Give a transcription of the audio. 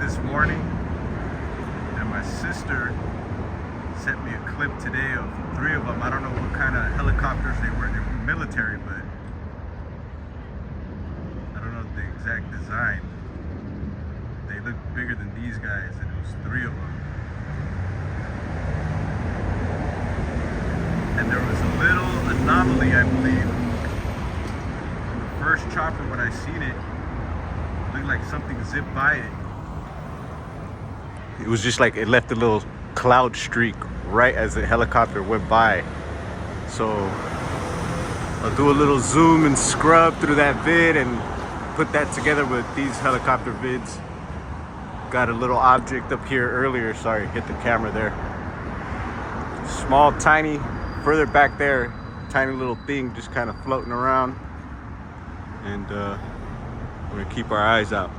this morning, and my sister sent me a clip today of three of them. I don't know what kind of helicopters they were. They were military, but I don't know the exact design. They look bigger than these guys, and it was three of them. And there was a little anomaly, I believe. The first chopper, when I seen it, looked like something zipped by it. It was just like it left a little cloud streak right as the helicopter went by. So I'll do a little zoom and scrub through that vid and put that together with these helicopter vids. Got a little object up here earlier. Sorry, hit the camera there. Small, tiny, further back there, tiny little thing just kind of floating around. And we're gonna keep our eyes out.